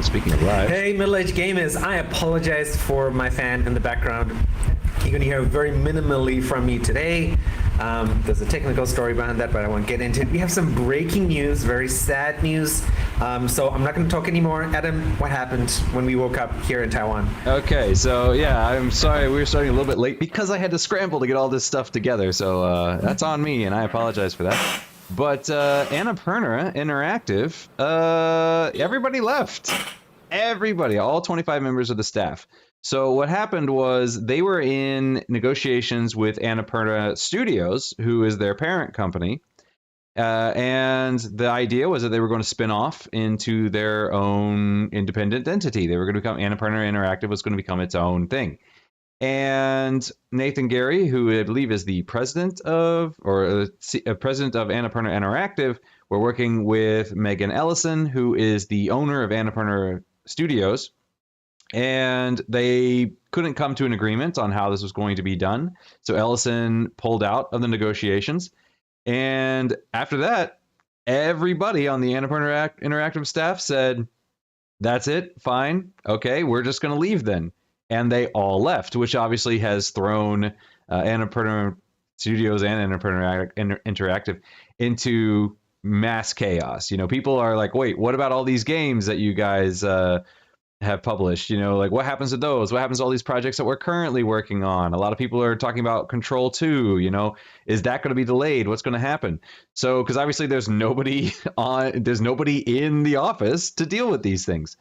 Speaking of live, Hey, middle-aged gamers! I apologize for my fan in the background. You're going to hear very minimally from me today. There's a technical story behind that, but I won't get into it. We have some breaking news, very sad news. So I'm not going to talk anymore. Adam, what happened when we woke up here in Taiwan? okay, so yeah, I'm sorry we were starting a little bit late because I had to scramble to get all this stuff together. So that's on me, and I apologize for that. But Annapurna Interactive, everybody left. Everybody, all 25 members of the staff. So what happened was they were in negotiations with Annapurna Studios, who is their parent company. And the idea was that they were going to spin off into their own independent entity. They were going to become, Annapurna Interactive was going to become its own thing. And Nathan Gary, who I believe is the president of, president of Annapurna Interactive, we're working with Megan Ellison, who is the owner of Annapurna Studios. And they couldn't come to an agreement on how this was going to be done. So Ellison pulled out of the negotiations. And after that, everybody on the Annapurna Interactive staff said, that's it, fine, okay, we're just going to leave then. And they all left, which obviously has thrown Annapurna Studios and Annapurna Interactive into mass chaos. You know, people are like, wait, what about all these games that you guys have published? You know, like what happens to those? What happens to all these projects that we're currently working on? A lot of people are talking about Control 2, you know, is that going to be delayed? What's going to happen? So, because obviously there's nobody in the office to deal with these things.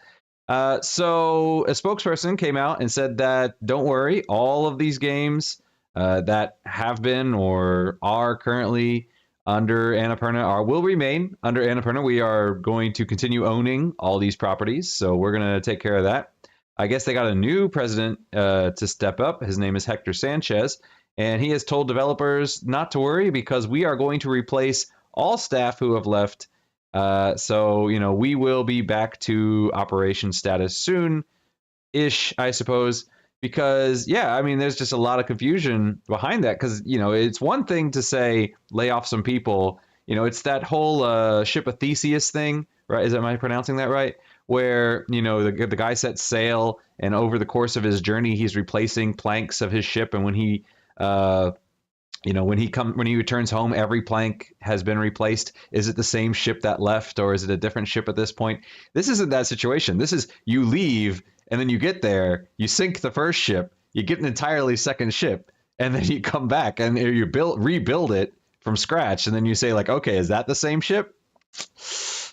So a spokesperson came out and said that don't worry, all of these games that have been or are currently under Annapurna will remain under Annapurna. We are going to continue owning all these properties, so we're going to take care of that. I guess they got a new president to step up. His name is Hector Sanchez, and he has told developers not to worry because we are going to replace all staff who have left. So, you know, we will be back to operation status soon-ish, I suppose. Because, yeah, I mean, there's just a lot of confusion behind that because, you know, it's one thing to say lay off some people. You know, it's that whole ship of Theseus thing, right? Am I pronouncing that right? Where, you know, the guy sets sail and over the course of his journey, he's replacing planks of his ship. And when he, you know, when he returns home, every plank has been replaced. Is it the same ship that left or is it a different ship at this point? This isn't that situation. This is you leave and then you get there, you sink the first ship, you get an entirely second ship, and then you come back and you rebuild it from scratch, and then you say like, okay, is that the same ship?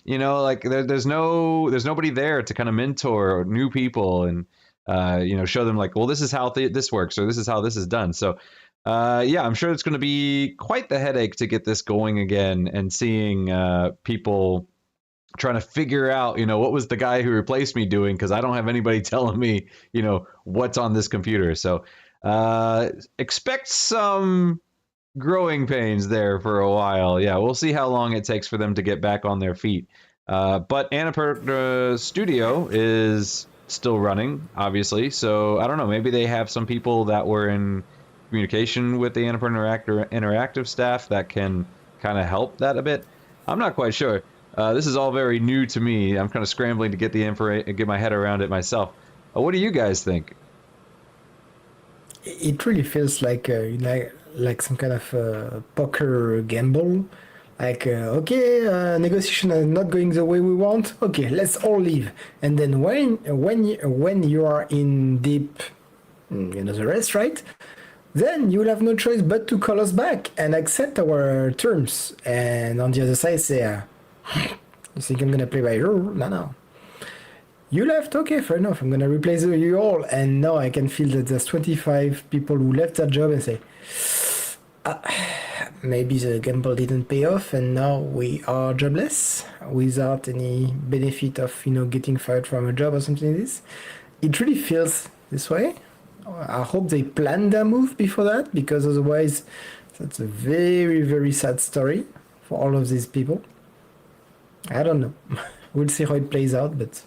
You know, like there's nobody there to kind of mentor new people and you know, show them like, well, this is how this works or this is how this is done. So yeah, I'm sure it's going to be quite the headache to get this going again and seeing people trying to figure out, you know, what was the guy who replaced me doing, because I don't have anybody telling me, you know, what's on this computer. So expect some growing pains there for a while. Yeah, we'll see how long it takes for them to get back on their feet. But Annapurna Studio is still running, obviously. So I don't know, maybe they have some people that were in communication with the Annapurna Interactive staff that can kind of help that a bit. I'm not quite sure. This is all very new to me. I'm kind of scrambling to get get my head around it myself. What do you guys think? It really feels like some kind of poker gamble. Like okay, negotiation is not going the way we want. Okay, let's all leave. And then when you are in deep, you know, the rest, right? Then you will have no choice but to call us back and accept our terms. And on the other side, say. You think I'm gonna play by rule? No. You left, okay, fair enough. I'm gonna replace you all, and now I can feel that there's 25 people who left that job and say, maybe the gamble didn't pay off, and now we are jobless without any benefit of, you know, getting fired from a job or something like this. It really feels this way. I hope they planned their move before that, because otherwise, that's a very, very sad story for all of these people. I don't know. We'll see how it plays out, but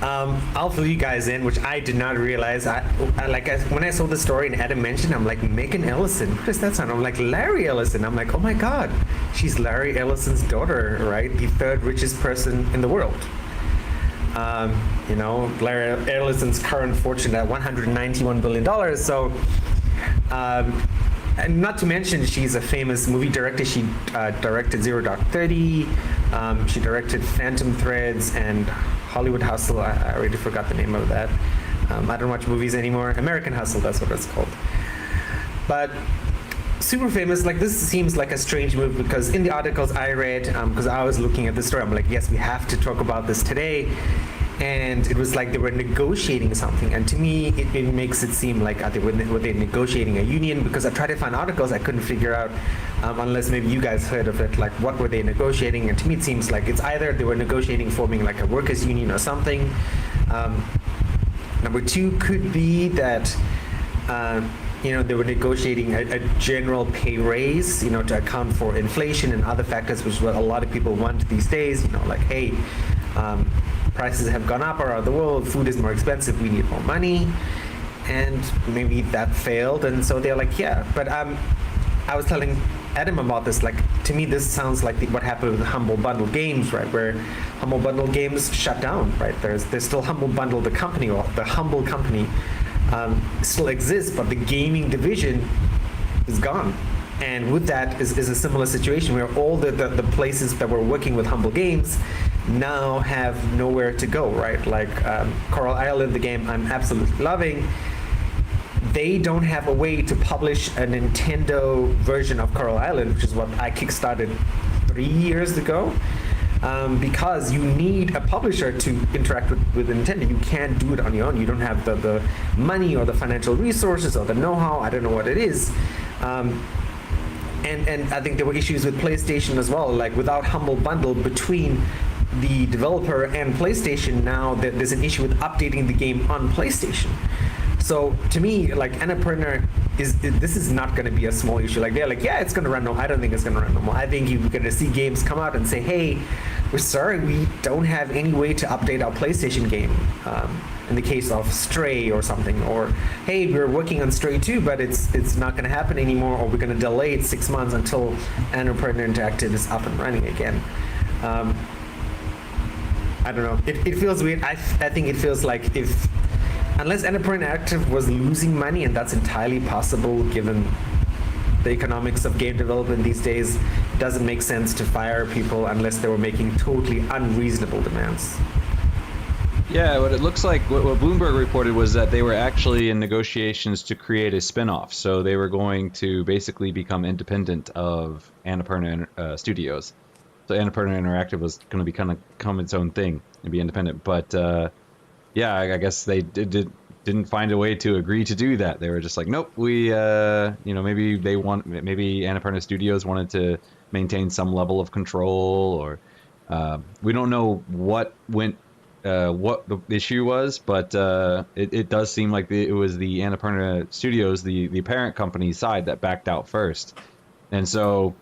I'll fill you guys in, which I did not realize. When I saw the story and Adam mentioned, I'm like, Megan Ellison, what does that sound? I'm like, Larry Ellison. I'm like, oh my God, she's Larry Ellison's daughter, right? The third richest person in the world. You know, Larry Ellison's current fortune at $191 billion. So, and not to mention, she's a famous movie director. She directed 𝙎𝙪𝙥𝙦. She directed Phantom Threads and Hollywood Hustle. I already forgot the name of that. I don't watch movies anymore. American Hustle, that's what it's called. But super famous. Like, this seems like a strange move, because in the articles I read, because I was looking at the story, I'm like, yes, we have to talk about this today. And it was like they were negotiating something, and to me it makes it seem like were they negotiating a union? Because I tried to find articles, I couldn't figure out, unless maybe you guys heard of it, like what were they negotiating. And to me it seems like it's either they were negotiating forming like a workers union or something. Number two could be that you know, they were negotiating a general pay raise, you know, to account for inflation and other factors, which is what a lot of people want these days. You know, like, hey, prices have gone up around the world, food is more expensive, we need more money. And maybe that failed, and so they're like, yeah. But I was telling Adam about this, like, to me this sounds like what happened with Humble Bundle Games, right, where Humble Bundle Games shut down, right? There's still Humble Bundle, the company, or the Humble company still exists, but the gaming division is gone. And with that is a similar situation where all the places that were working with Humble Games now have nowhere to go, right? Like Coral Island, the game I'm absolutely loving, they don't have a way to publish a Nintendo version of Coral Island, which is what I kickstarted 3 years ago, because you need a publisher to interact with Nintendo. You can't do it on your own. You don't have the money or the financial resources or the know-how. I don't know what it is. And I think there were issues with PlayStation as well, like without Humble Bundle between the developer and PlayStation, now there's an issue with updating the game on PlayStation. So to me, like, Annapurna this is not going to be a small issue. Like, they're like, yeah, it's going to run normal. I don't think it's going to run normal. I think you're going to see games come out and say, hey, we're sorry, we don't have any way to update our PlayStation game. In the case of Stray or something, or hey, we're working on Stray 2, but it's not going to happen anymore, or we're going to delay it 6 months until Annapurna Interactive is up and running again. I don't know. It feels weird. I think it feels like unless Annapurna Interactive was losing money, and that's entirely possible given the economics of game development these days, it doesn't make sense to fire people unless they were making totally unreasonable demands. Yeah, what it looks like, what Bloomberg reported was that they were actually in negotiations to create a spin-off. So they were going to basically become independent of Annapurna Studios. So Annapurna Interactive was going to become its own thing and be independent. But yeah, I guess they didn't find a way to agree to do that. They were just like, nope, we, you know, maybe Annapurna Studios wanted to maintain some level of control, or we don't know what the issue was, but it does seem like it was the Annapurna Studios, the parent company's side, that backed out first. And so,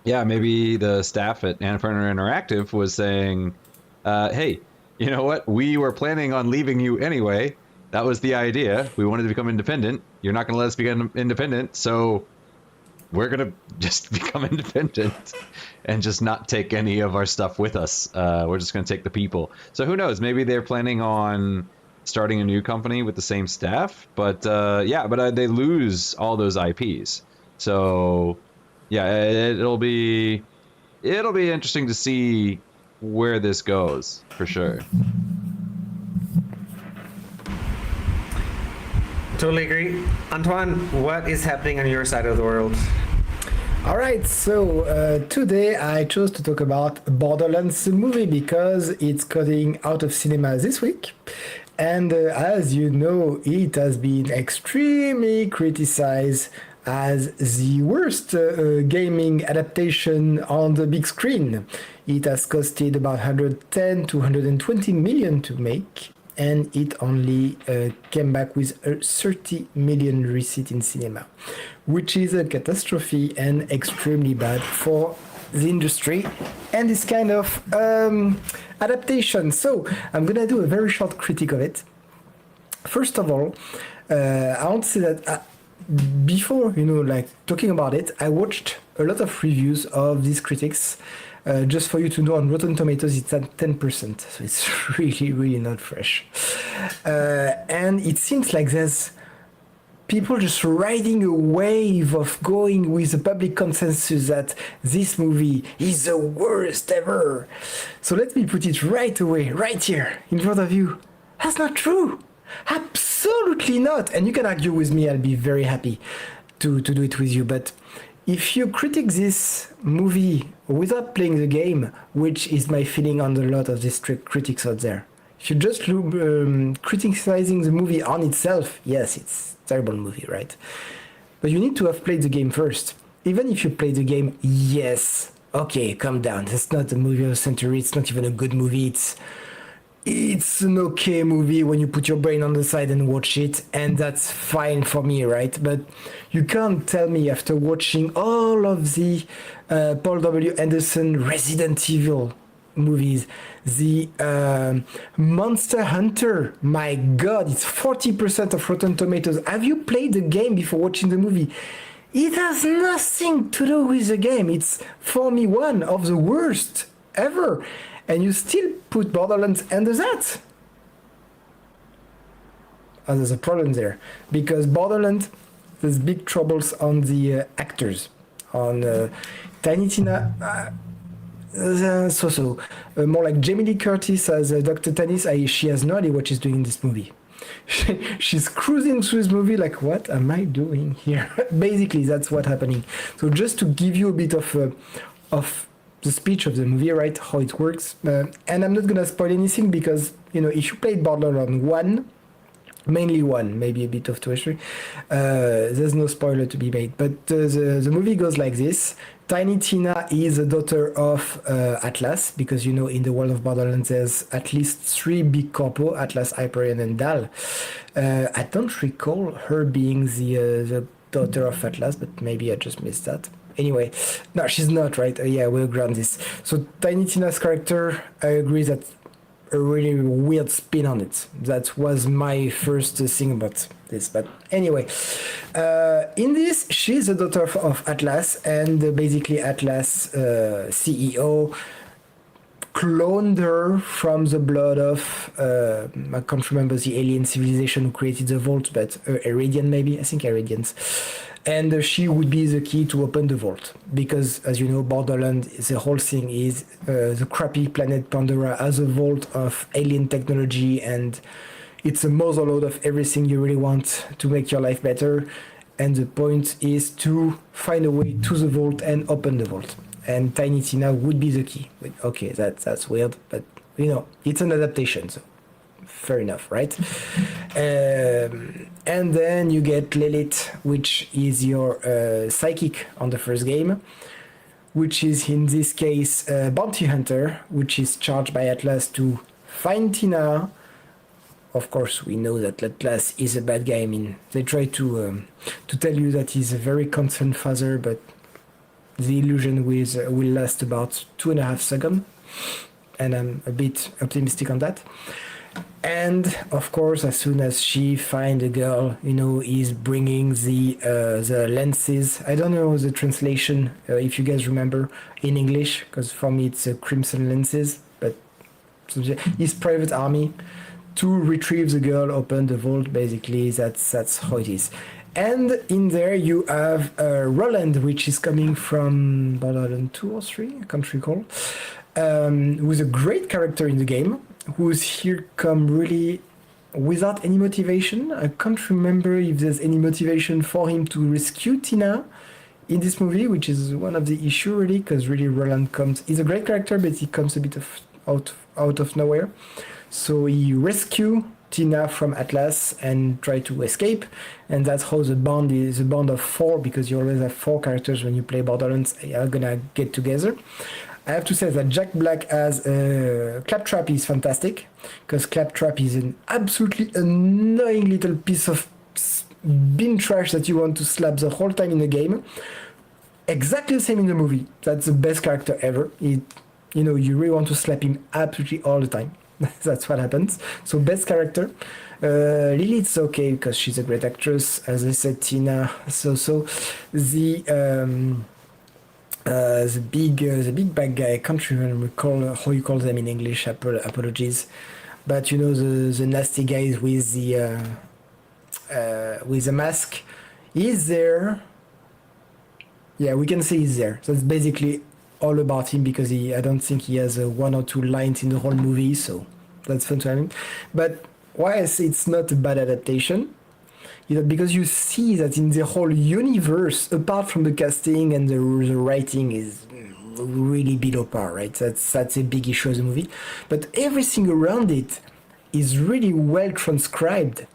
yeah, maybe the staff at Annapurna Interactive was saying, hey, you know what? We were planning on leaving you anyway. That was the idea. We wanted to become independent. You're not going to let us become independent, so we're going to just become independent and just not take any of our stuff with us. We're just going to take the people. So who knows? Maybe they're planning on starting a new company with the same staff. But yeah, but they lose all those IPs. So yeah, it'll be interesting to see where this goes, for sure. Totally agree. Antoine, what is happening on your side of the world? All right, so today I chose to talk about Borderlands movie because it's coming out of cinema this week. And as you know, it has been extremely criticized as the worst gaming adaptation on the big screen. It has costed about 110 to 120 million to make, and it only came back with a 30 million receipt in cinema, which is a catastrophe and extremely bad for the industry and this kind of adaptation. So I'm gonna do a very short critique of it. First of all, I want to say that before, like talking about it, I watched a lot of reviews of these critics. Just for you to know, on Rotten Tomatoes, it's at 10%. So it's really, really not fresh. And it seems like there's people just riding a wave of going with the public consensus that this movie is the worst ever. So let me put it right away, right here, in front of you. That's not true. Absolutely not. And you can argue with me, I'll be very happy to do it with you. But if you critique this movie without playing the game, which is my feeling on a lot of these critics out there, if you're just criticizing the movie on itself, yes, it's a terrible movie, right? But you need to have played the game first. Even if you play the game, yes, okay, calm down. That's not a movie of the century. It's not even a good movie. It's an okay movie when you put your brain on the side and watch it, and that's fine for me, right? But you can't tell me after watching all of the Paul W. Anderson Resident Evil movies, the Monster Hunter, my god, it's 40% of Rotten Tomatoes. Have you played the game before watching the movie? It has nothing to do with the game. It's, for me, one of the worst ever. And you still put Borderlands under that. Oh, there's a problem there. Because Borderlands, there's big troubles on the actors. On Tiny Tina, more like Jamie Lee Curtis as Dr. Tannis. She has no idea what she's doing in this movie. She's cruising through this movie like, what am I doing here? Basically, that's what's happening. So just to give you a bit of the speech of the movie, right, how it works. And I'm not gonna spoil anything because, if you played Borderlands 1, mainly 1, maybe a bit of 2 or 3, there's no spoiler to be made. But the movie goes like this. Tiny Tina is the daughter of Atlas, because, in the world of Borderlands, there's at least 3 big corpo, Atlas, Hyperion, and Dal. I don't recall her being the daughter of Atlas, but maybe I just missed that. Anyway, no, she's not, right? Yeah, we'll grant this. So Tiny Tina's character, I agree that a really weird spin on it. That was my first thing about this. But anyway, in this, she's the daughter of Atlas, and basically Atlas CEO cloned her from the blood of, I can't remember the alien civilization who created the vault, but Iridian maybe? I think Iridians. And she would be the key to open the vault. Because, as you know, Borderlands, the whole thing is the crappy planet Pandora has a vault of alien technology, and it's a motherload of everything you really want to make your life better. And the point is to find a way to the vault and open the vault. And Tiny Tina would be the key. Okay, that's weird, but, it's an adaptation, so fair enough, right? And then you get Lilith, which is your psychic on the first game, which is in this case a bounty hunter, which is charged by Atlas to find Tina. Of course, we know that Atlas is a bad guy. I mean, they try to tell you that he's a very concerned father, but the illusion will last about 2.5 seconds, and I'm a bit optimistic on that. And of course, as soon as she finds a girl, is bringing the lenses. I don't know the translation, if you guys remember in English, because for me it's crimson lenses. But his private army to retrieve the girl, open the vault. Basically, that's how it is. And in there you have Roland, which is coming from Borderlands 2 or 3, I can't recall, who's a great character in the game, who's here come really without any motivation. I can't remember if there's any motivation for him to rescue Tina in this movie, which is one of the issue really, because really Roland he's a great character, but he comes a bit out of nowhere. So he rescue Tina from Atlas and try to escape, and that's how the bond is a bond of 4, because you always have 4 characters when you play Borderlands are gonna get together. I have to say that Jack Black as Claptrap is fantastic, because Claptrap is an absolutely annoying little piece of bin trash that you want to slap the whole time in the game. Exactly the same in the movie. That's the best character ever. You really want to slap him absolutely all the time. That's what happens. So best character, Lily, it's okay because she's a great actress. As I said, Tina. So the big bad guy. I can't even recall how you call them in English. Apologies, but you know the nasty guys with the mask. He's there. Yeah, we can say he's there. So it's basically all about him because I don't think he has one or two lines in the whole movie, so that's fun to have him. But why I say it's not a bad adaptation, because you see that in the whole universe, apart from the casting and the writing is really below par, right? That's a big issue of the movie. But everything around it is really well transcribed.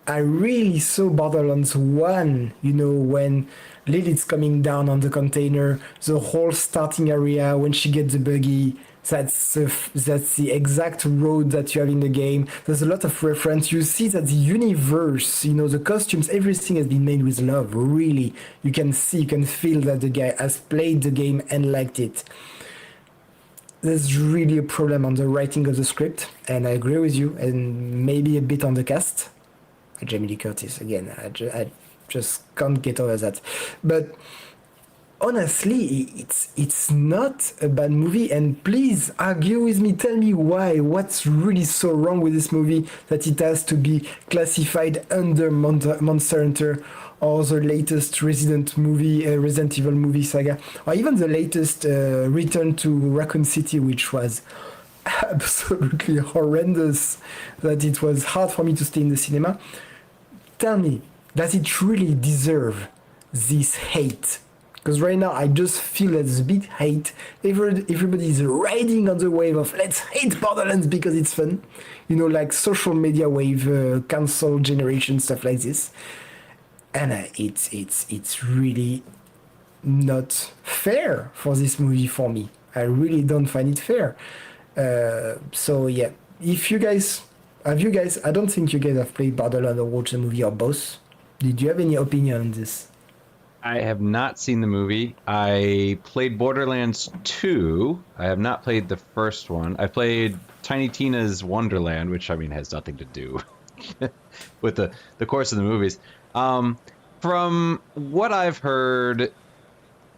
I really saw Borderlands 1, when Lilith's coming down on the container, the whole starting area, when she gets the buggy, that's the exact road that you have in the game. There's a lot of reference. You see that the universe, the costumes, everything has been made with love, really. You can feel that the guy has played the game and liked it. There's really a problem on the writing of the script, and I agree with you, and maybe a bit on the cast. Jamie Lee Curtis again. I just can't get over that. But honestly, it's not a bad movie. And please argue with me. Tell me why. What's really so wrong with this movie that it has to be classified under Monster Hunter or the latest Resident Evil movie saga, or even the latest Return to Raccoon City, which was absolutely horrendous, that it was hard for me to stay in the cinema. Tell me, does it really deserve this hate? Because right now I just feel there's a big hate. Everybody is riding on the wave of let's hate Borderlands because it's fun. Like social media wave, cancel generation, stuff like this. And it's really not fair for this movie for me. I really don't find it fair. So yeah, if you guys, I don't think you guys have played Borderlands or watched the movie or both. Did you have any opinion on this? I have not seen the movie. I played Borderlands 2. I have not played the first one. I played Tiny Tina's Wonderland, which has nothing to do with the course of the movies. From what I've heard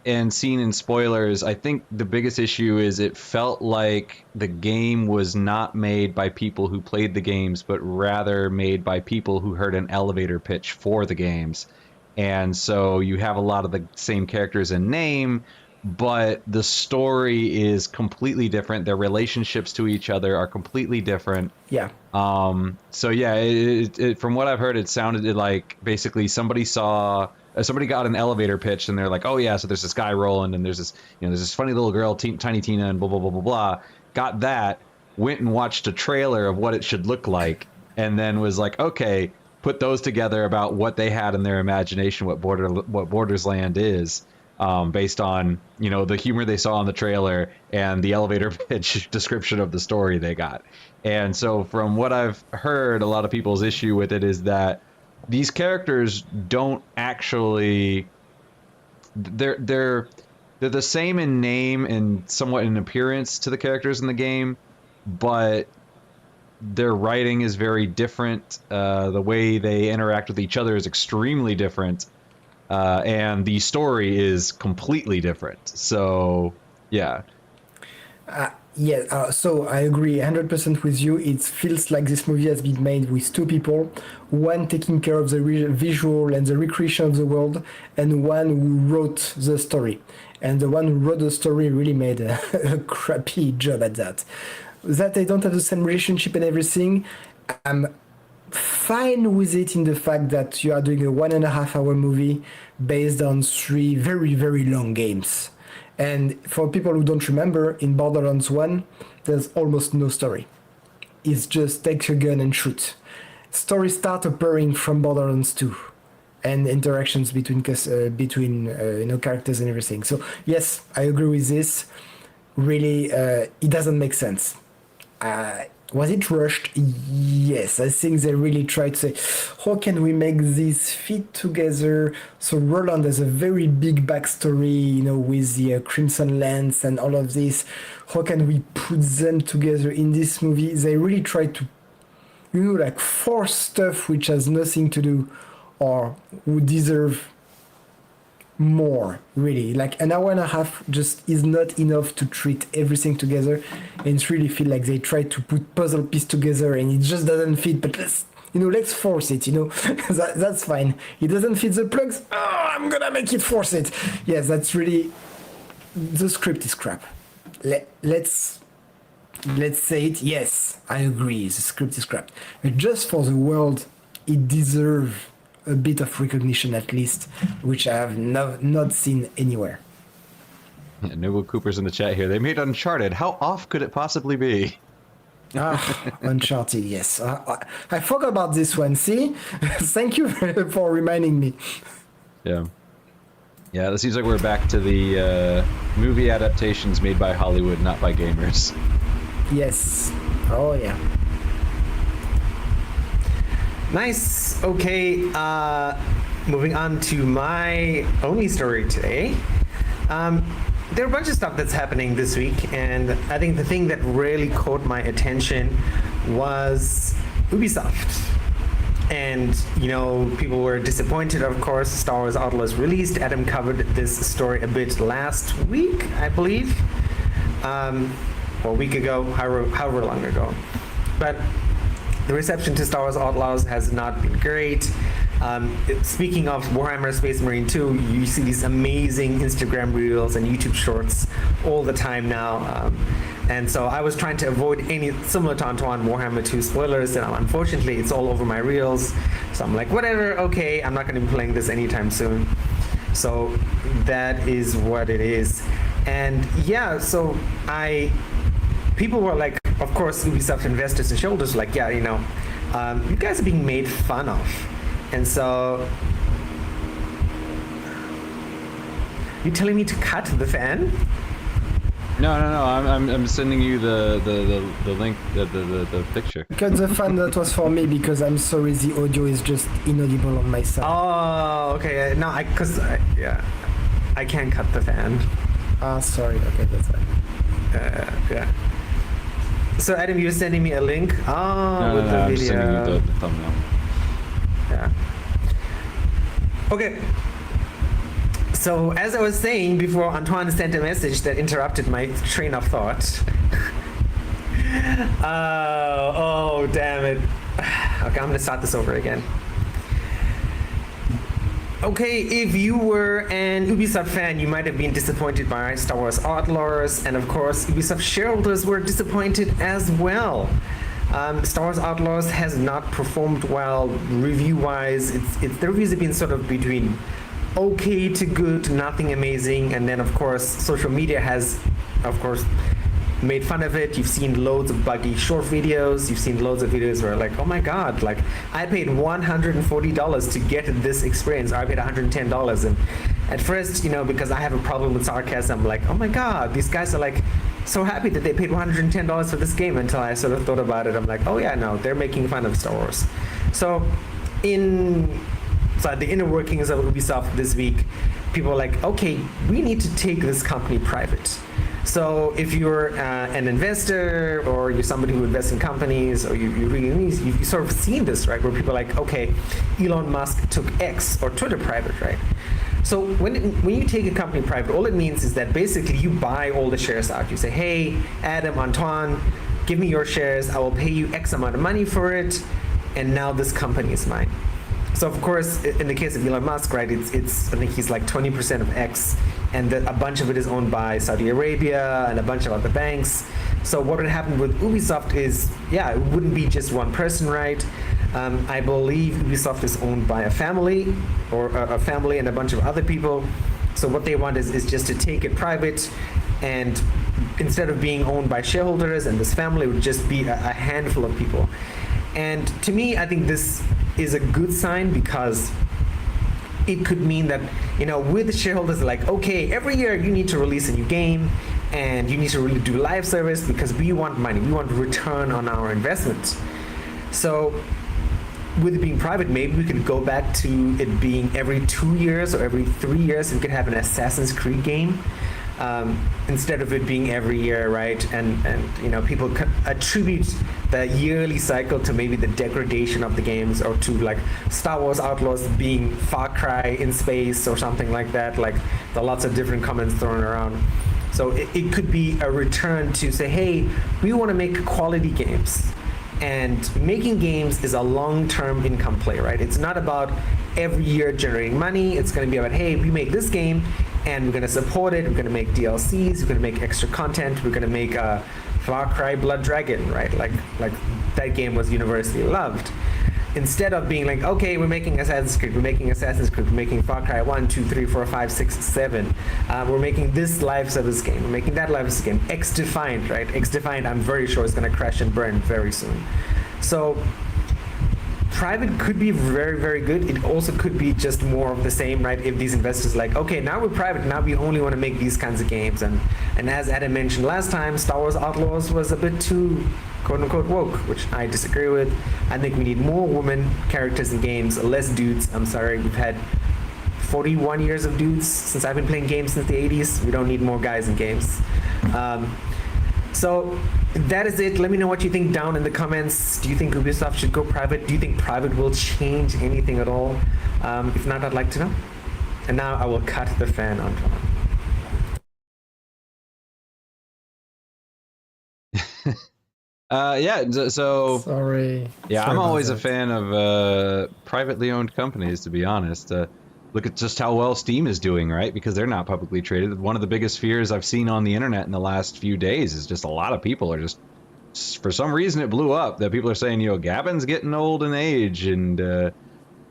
and seen in spoilers, I think the biggest issue is it felt like the game was not made by people who played the games, but rather made by people who heard an elevator pitch for the games. And so you have a lot of the same characters in name, but the story is completely different. Their relationships to each other are completely different. Yeah. So yeah, from what I've heard, it sounded like basically somebody got an elevator pitch and they're like, oh yeah, so there's this guy rolling and there's this funny little girl, Tiny Tina, and blah, blah, blah, blah, blah. Got that, went and watched a trailer of what it should look like, and then was like, okay, put those together about what they had in their imagination, what Borderlands is, based on, the humor they saw in the trailer and the elevator pitch description of the story they got. And so from what I've heard, a lot of people's issue with it is that these characters don't actually, they're the same in name and somewhat in appearance to the characters in the game, but their writing is very different. The way they interact with each other is extremely different, and the story is completely different. So yeah. So I agree 100% with you. It feels like this movie has been made with two people, one taking care of the visual and the recreation of the world, and one who wrote the story. And the one who wrote the story really made a crappy job at that. That they don't have the same relationship and everything, I'm fine with it in the fact that you are doing a 1.5 hour movie based on 3 very, very long games. And for people who don't remember, in Borderlands 1, there's almost no story. It's just take a gun and shoot. Stories start appearing from Borderlands 2, and interactions between characters and everything. So yes, I agree with this. Really, it doesn't make sense. Was it rushed? Yes, I think they really tried to say, how can we make this fit together? So Roland has a very big backstory, you know, with the Crimson Lance and all of this. How can we put them together in this movie? They really tried to, you know, like force stuff which has nothing to do or would deserve more, really. Like an hour and a half just is not enough to treat everything together, and it's really feel like they try to put puzzle piece together and it just doesn't fit, but let's force it, you know. That's fine. It doesn't fit the plugs, I'm gonna make it force it. Yes, that's really, the script is crap. Let's say it. Yes, I agree, the script is crap, but just for the world it deserves a bit of recognition at least, which I have not seen anywhere. Yeah, Noble Cooper's in the chat here. They made Uncharted. How off could it possibly be? Uncharted, yes. I forgot about this one. See? Thank you for reminding me. Yeah. Yeah, it seems like we're back to the movie adaptations made by Hollywood, not by gamers. Yes. Oh, yeah. Nice. Okay, moving on to my only story today. There are a bunch of stuff that's happening this week, and I think the thing that really caught my attention was Ubisoft. And, you know, people were disappointed, of course. Star Wars Outlaws released. Adam covered this story a bit last week, I believe. Or a week ago, however long ago. But the reception to Star Wars Outlaws has not been great. Speaking of Warhammer Space Marine 2, you see these amazing Instagram reels and YouTube shorts all the time now. And so I was trying to avoid any, similar to Antoine, Warhammer 2 spoilers, and unfortunately it's all over my reels. So I'm like, whatever, okay, I'm not going to be playing this anytime soon. So that is what it is. And yeah, so people were like, of course, Ubisoft investors and shareholders were like, yeah, you know, you guys are being made fun of. And so, you telling me to cut the fan? No. I'm sending you the link, the picture. Cut the fan, that was for me, because I'm sorry, the audio is just inaudible on my side. Oh, okay. No, I can't cut the fan. Sorry. Okay, that's fine. Yeah. So Adam, you're sending me a link? With the I'm video. sending you the thumbnail. Yeah. Okay. So as I was saying before, Antoine sent a message that interrupted my train of thought. Oh, damn it. Okay, I'm gonna start this over again. Okay, if you were an Ubisoft fan, you might have been disappointed by Star Wars Outlaws, and of course, Ubisoft shareholders were disappointed as well. Star Wars Outlaws has not performed well review-wise. The reviews have been sort of between okay to good, nothing amazing, and then of course, social media has, of course, made fun of it. You've seen loads of buggy short videos. You've seen loads of videos where like, oh my god, like I paid $140 to get this experience. I paid $110, and at first, you know, because I have a problem with sarcasm, I'm like, oh my god, these guys are like so happy that they paid $110 for this game, until I sort of thought about it. I'm like, oh yeah, no, they're making fun of Star Wars. So at the inner workings of Ubisoft this week, people are like, okay, we need to take this company private. So if you're an investor, or you're somebody who invests in companies, or you've sort of seen this, right? Where people are like, okay, Elon Musk took X or Twitter private, right? So when you take a company private, all it means is that basically you buy all the shares out. You say, hey, Adam, Antoine, give me your shares. I will pay you X amount of money for it, and now this company is mine. So of course, in the case of Elon Musk, right, it's I think he's like 20% of X, and a bunch of it is owned by Saudi Arabia and a bunch of other banks. So what would happen with Ubisoft is, yeah, it wouldn't be just one person, right? I believe Ubisoft is owned by a family, or a family and a bunch of other people. So what they want is just to take it private, and instead of being owned by shareholders and this family, it would just be a handful of people. And to me, I think this is a good sign, because it could mean that, you know, with shareholders like, okay, every year you need to release a new game, and you need to really do live service because we want money, we want return on our investment. So with it being private, maybe we could go back to it being every 2 years or every 3 years, we could have an Assassin's Creed game. Instead of it being every year, right? And you know, people attribute the yearly cycle to maybe the degradation of the games, or to like Star Wars Outlaws being Far Cry in space or something like that. Like there are lots of different comments thrown around. So it could be a return to say, hey, we want to make quality games. And making games is a long-term income play, right? It's not about every year generating money. It's going to be about, hey, we make this game and we're going to support it. We're going to make DLCs. We're going to make extra content. We're going to make a Far Cry Blood Dragon, right? Like that game was universally loved. Instead of being like, okay, we're making Assassin's Creed, we're making Far Cry 1, 2, 3, 4, 5, 6, 7. We're making this live service game, we're making that live service game. X-Defined, right? X-Defined, I'm very sure is going to crash and burn very soon. So private could be very, very good. It also could be just more of the same, right? If these investors are like, okay, now we're private, now we only want to make these kinds of games. And as Adam mentioned last time, Star Wars Outlaws was a bit too quote-unquote woke, which I disagree with. I think we need more women characters in games, less dudes. I'm sorry, we've had 41 years of dudes since I've been playing games since the 80s. We don't need more guys in games. So that is it. Let me know what you think down in the comments. Do you think Ubisoft should go private? Do you think private will change anything at all? If not, I'd like to know. And now I will cut the fan on John. Yeah, so Sorry. yeah, Sorry I'm about always a that. fan of privately owned companies, to be honest. Look at just how well Steam is doing, right? Because they're not publicly traded. One of the biggest fears I've seen on the internet in the last few days is just a lot of people are just, for some reason it blew up, that people are saying, you know, Gavin's getting old in age, and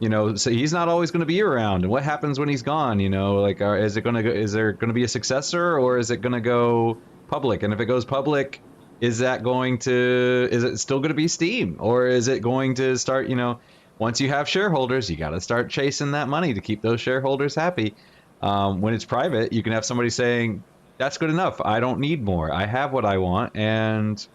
you know, so he's not always going to be around, and what happens when he's gone? You know, like, is there going to be a successor, or is it going to go public? And if it goes public, is it still going to be Steam, or is it going to start, you know, once you have shareholders, you got to start chasing that money to keep those shareholders happy. When it's private, you can have somebody saying, that's good enough, I don't need more, I have what I want, and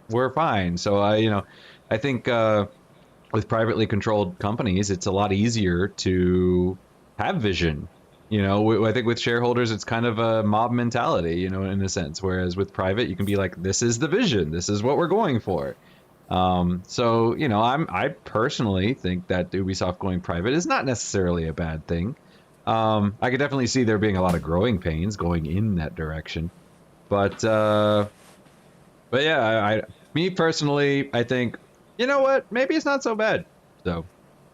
we're fine. So I think with privately controlled companies, it's a lot easier to have vision. You know, I think with shareholders, it's kind of a mob mentality, you know, in a sense. Whereas with private, you can be like, this is the vision, this is what we're going for. So, you know, I personally think that Ubisoft going private is not necessarily a bad thing. I could definitely see there being a lot of growing pains going in that direction. But yeah, me personally, I think, you know what, maybe it's not so bad. So,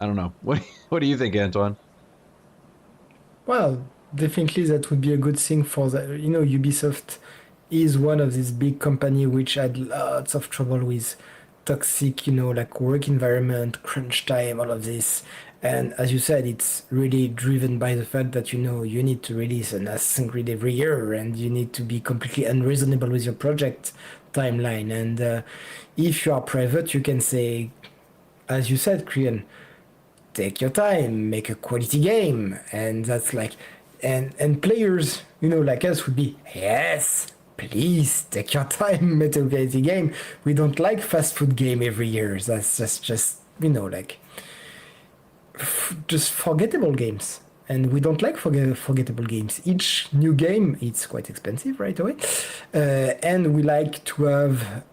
I don't know. What do you think, Antoine? Well, definitely that would be a good thing for the, you know, Ubisoft is one of these big company which had lots of trouble with toxic, you know, like work environment, crunch time, all of this. And as you said, it's really driven by the fact that, you know, you need to release an Assassin's Creed every year, and you need to be completely unreasonable with your project timeline. And if you are private, you can say, as you said, Korean, take your time, make a quality game. And that's like, and players, you know, like us would be, yes, please take your time, make a quality game. We don't like fast food game every year. That's just you know, like just forgettable games. And we don't like forgettable games. Each new game, it's quite expensive right away. And we like to have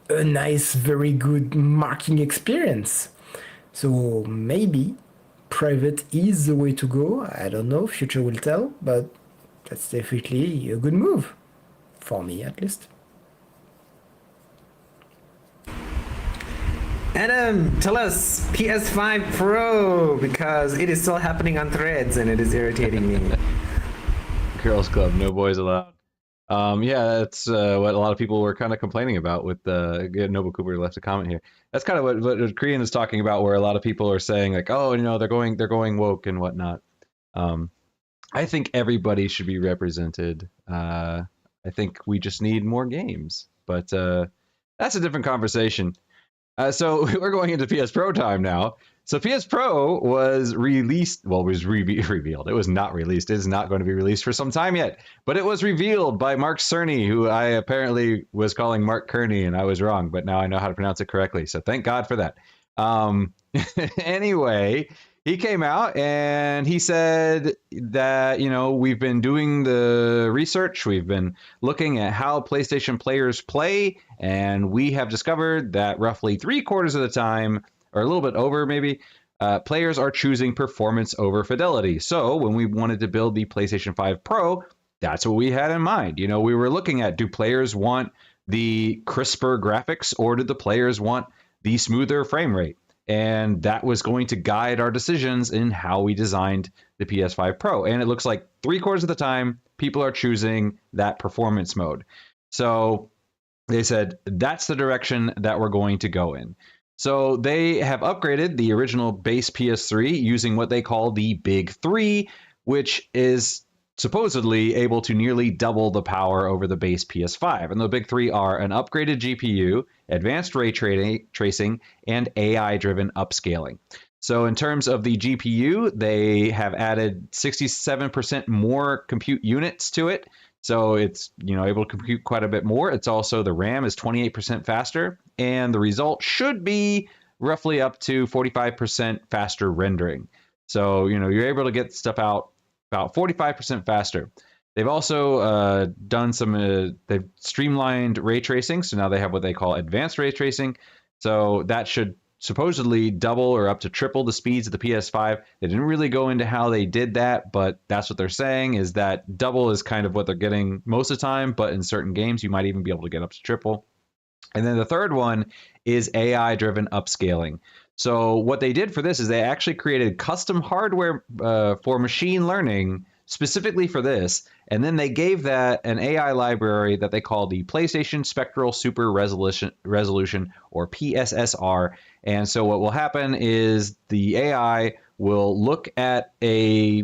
a nice, very good marking experience. So maybe private is the way to go. I don't know, future will tell, but that's definitely a good move. For me, at least. Adam, tell us PS5 Pro, because it is still happening on Threads and it is irritating me. Girls Club, no boys allowed. Yeah, that's what a lot of people were kind of complaining about with Noble Cooper left a comment here. That's kind of what Korean is talking about, where a lot of people are saying like, oh, you know, they're going woke and whatnot. I think everybody should be represented. I think we just need more games, but that's a different conversation. So we're going into PS Pro time now. So PS Pro was released, well, it was revealed. It was not released. It is not going to be released for some time yet, but it was revealed by Mark Cerny, who I apparently was calling Mark Kearney, and I was wrong, but now I know how to pronounce it correctly. So thank God for that. Anyway, he came out and he said that, you know, we've been doing the research. We've been looking at how PlayStation players play, and we have discovered that roughly 3/4 of the time, or a little bit over maybe, players are choosing performance over fidelity. So when we wanted to build the PlayStation 5 Pro, that's what we had in mind. You know, we were looking at, do players want the crisper graphics, or do the players want the smoother frame rate? And that was going to guide our decisions in how we designed the PS5 Pro. And it looks like 3/4 of the time, people are choosing that performance mode. So they said, that's the direction that we're going to go in. So they have upgraded the original base PS3 using what they call the Big Three, which is supposedly able to nearly double the power over the base PS5. And the Big Three are an upgraded GPU, advanced ray tracing, and AI-driven upscaling. So in terms of the GPU, they have added 67% more compute units to it. So it's, you know, able to compute quite a bit more. It's also, the RAM is 28% faster, and the result should be roughly up to 45% faster rendering. So, you know, you're able to get stuff out about 45% faster. They've also done some, they've streamlined ray tracing. So now they have what they call advanced ray tracing. So that should supposedly double or up to triple the speeds of the PS5. They didn't really go into how they did that, but that's what they're saying, is that double is kind of what they're getting most of the time, but in certain games, you might even be able to get up to triple. And then the third one is AI-driven upscaling. So what they did for this is they actually created custom hardware for machine learning specifically for this, and then they gave that an AI library that they call the PlayStation Spectral Super Resolution, or PSSR. And so what will happen is the AI will look at a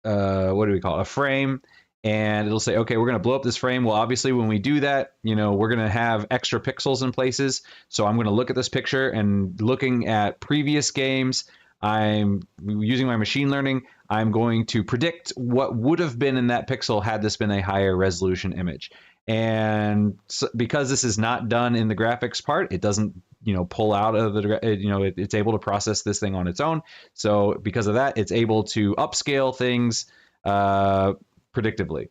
what do we call it? A frame, and it'll say, okay, we're going to blow up this frame. Well, obviously, when we do that, you know, we're going to have extra pixels in places. So I'm going to look at this picture, and looking at previous games, I'm using my machine learning. I'm going to predict what would have been in that pixel had this been a higher resolution image. And so, because this is not done in the graphics part, it doesn't, you know, pull out of the, you know, it's able to process this thing on its own. So because of that, it's able to upscale things predictably.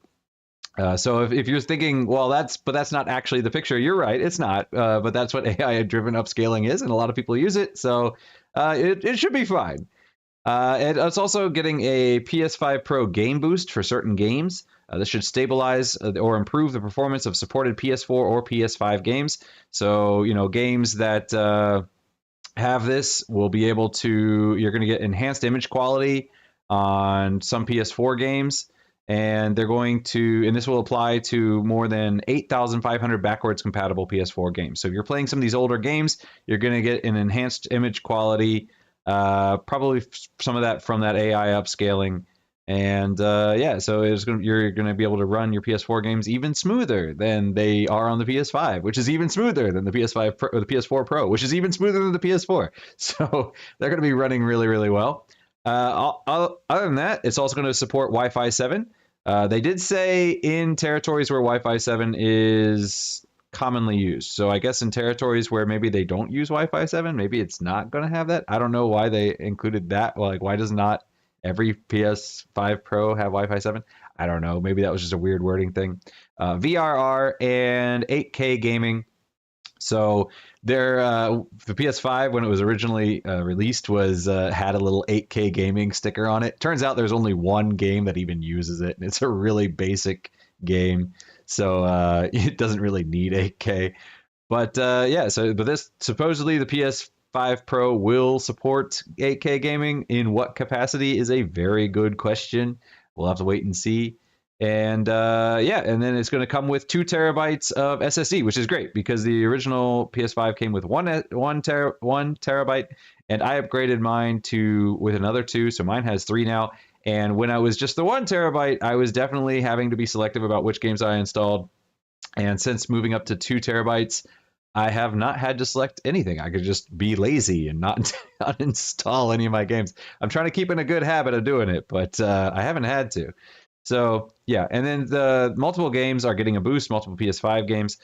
So if you're thinking, well, that's not actually the picture, you're right, it's not. But that's what AI-driven upscaling is, and a lot of people use it. So it should be fine. And it's also getting a PS5 Pro game boost for certain games. This should stabilize or improve the performance of supported PS4 or PS5 games. So, you know, games that have this will be able to, you're going to get enhanced image quality on some PS4 games. And they're going to, and this will apply to more than 8,500 backwards compatible PS4 games. So if you're playing some of these older games, you're going to get an enhanced image quality, probably some of that from that AI upscaling. And yeah, so you're going to be able to run your PS4 games even smoother than they are on the PS5, which is even smoother than the PS5 Pro, or the PS4 Pro, which is even smoother than the PS4. So they're going to be running really, really well. Other than that, it's also going to support Wi-Fi 7. They did say in territories where Wi-Fi 7 is commonly used. So I guess in territories where maybe they don't use Wi-Fi 7, maybe it's not going to have that. I don't know why they included that. Well, like, why does not every PS5 Pro have Wi-Fi 7? I don't know. Maybe that was just a weird wording thing. VRR and 8K gaming. So the PS5, when it was originally released, was had a little 8K gaming sticker on it. Turns out there's only one game that even uses it, and it's a really basic game, so it doesn't really need 8K. But yeah, but this, supposedly the PS5 Pro will support 8K gaming. In what capacity is a very good question. We'll have to wait and see. And yeah, and then it's going to come with 2 terabytes of SSD, which is great because the original PS5 came with one terabyte, and I upgraded mine with another 2, so mine has 3 now. And when I was just the 1 terabyte, I was definitely having to be selective about which games I installed. And since moving up to 2 terabytes, I have not had to select anything. I could just be lazy and not uninstall any of my games. I'm trying to keep in a good habit of doing it, but I haven't had to. So yeah, and then the multiple games are getting a boost. Multiple PS5 games.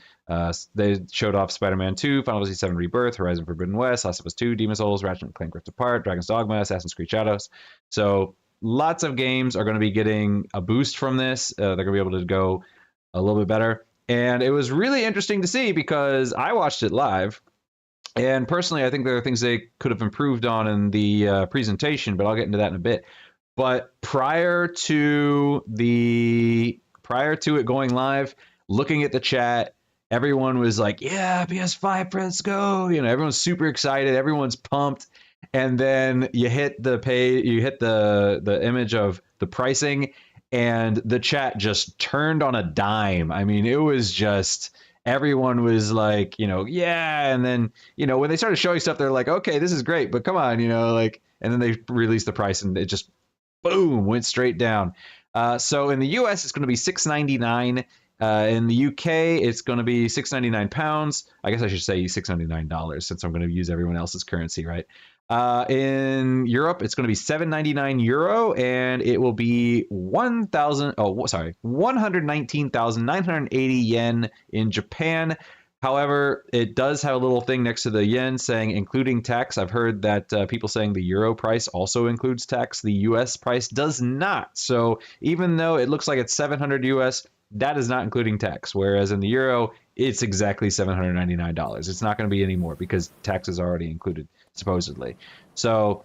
They showed off Spider-Man 2, Final Fantasy 7 Rebirth, Horizon Forbidden West, Last of Us 2, Demon's Souls, Ratchet & Clank Rift Apart, Dragon's Dogma, Assassin's Creed Shadows. So lots of games are going to be getting a boost from this. They're going to be able to go a little bit better. And it was really interesting to see because I watched it live. And personally, I think there are things they could have improved on in the presentation, but I'll get into that in a bit. But prior to it going live, looking at the chat, everyone was like, yeah, PS5, let's go. You know, everyone's super excited. Everyone's pumped. And then you hit the image of the pricing, and the chat just turned on a dime. I mean, it was just, everyone was like, you know, yeah. And then, you know, when they started showing stuff, they're like, okay, this is great, but come on, you know, like, and then they released the price and it just, boom, went straight down. So in the US, it's going to be $6.99. In the UK, it's going to be £6.99. I guess I should say $6.99 since I'm going to use everyone else's currency, right? In Europe, it's going to be €7.99, and it will be 119,980 yen in Japan. However, it does have a little thing next to the yen saying including tax. I've heard that people saying the euro price also includes tax. The US price does not. So even though it looks like it's 700 US, that is not including tax. Whereas in the euro, it's exactly $799. It's not going to be any more because tax is already included, supposedly. So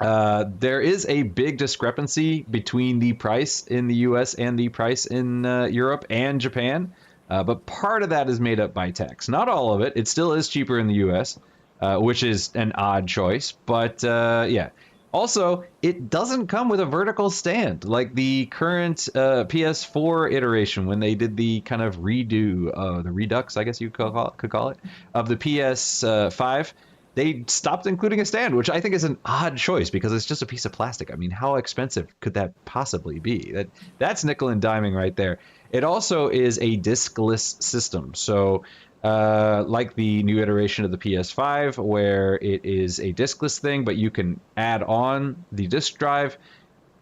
there is a big discrepancy between the price in the US and the price in Europe and Japan. But part of that is made up by tax. Not all of it. It still is cheaper in the US, which is an odd choice. But yeah. Also, it doesn't come with a vertical stand like the current PS4 iteration when they did the kind of redo, the redux, I guess you could call it, of the PS5. They stopped including a stand, which I think is an odd choice because it's just a piece of plastic. I mean, how expensive could that possibly be? That's nickel and diming right there. It also is a diskless system. So like the new iteration of the PS5, where it is a diskless thing, but you can add on the disk drive.